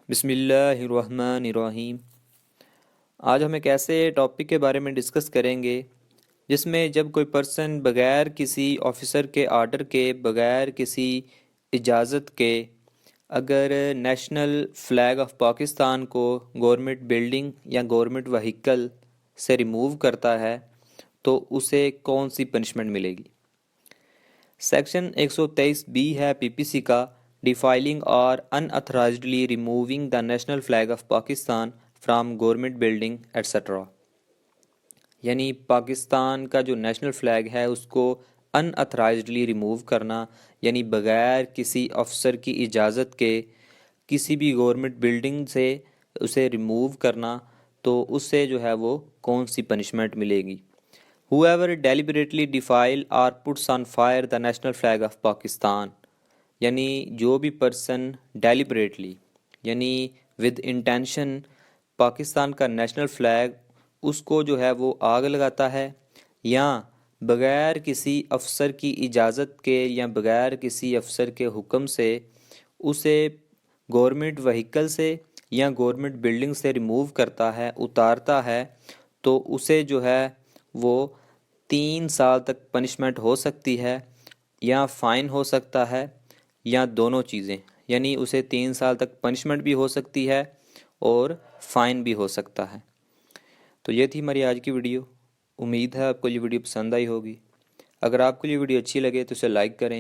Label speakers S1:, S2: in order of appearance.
S1: बिस्मिल्लाहिर्रहमानिर्रहीम। आज हम एक ऐसे टॉपिक के बारे में डिस्कस करेंगे जिसमें जब कोई पर्सन बग़ैर किसी ऑफिसर के आर्डर के, बग़ैर किसी इजाज़त के अगर नेशनल फ़्लैग ऑफ पाकिस्तान को गवर्नमेंट बिल्डिंग या गवर्नमेंट व्हीकल से रिमूव करता है तो उसे कौन सी पनिशमेंट मिलेगी। सेक्शन 123B है पीपीसी का, डिफाइलिंग और unauthorisedly removing the national flag of Pakistan from government building etcetera. यानी पाकिस्तान का जो नेशनल फ्लैग है उसको अनऑथराइज्डली रिमूव करना, यानी बग़ैर किसी अफसर की इजाज़त के किसी भी गवर्नमेंट बिल्डिंग से उसे रिमूव करना, तो उससे जो है वो कौन सी पनिशमेंट मिलेगी। Whoever deliberately defile or puts on fire the national flag of Pakistan, यानी जो भी पर्सन डेलिबरेटली यानी विद इंटेंशन पाकिस्तान का नेशनल फ्लैग उसको जो है वो आग लगाता है, या बग़ैर किसी अफसर की इजाज़त के या बग़ैर किसी अफसर के हुक्म से उसे गवर्नमेंट व्हीकल से या गवर्नमेंट बिल्डिंग से रिमूव करता है, उतारता है, तो उसे जो है वो 3 साल तक पनिशमेंट हो सकती है, या फ़ाइन हो सकता है, या दोनों चीज़ें। यानी उसे 3 साल तक पनिशमेंट भी हो सकती है और फ़ाइन भी हो सकता है। तो ये थी हमारी आज की वीडियो। उम्मीद है आपको ये वीडियो पसंद आई होगी। अगर आपको ये वीडियो अच्छी लगे तो इसे लाइक करें।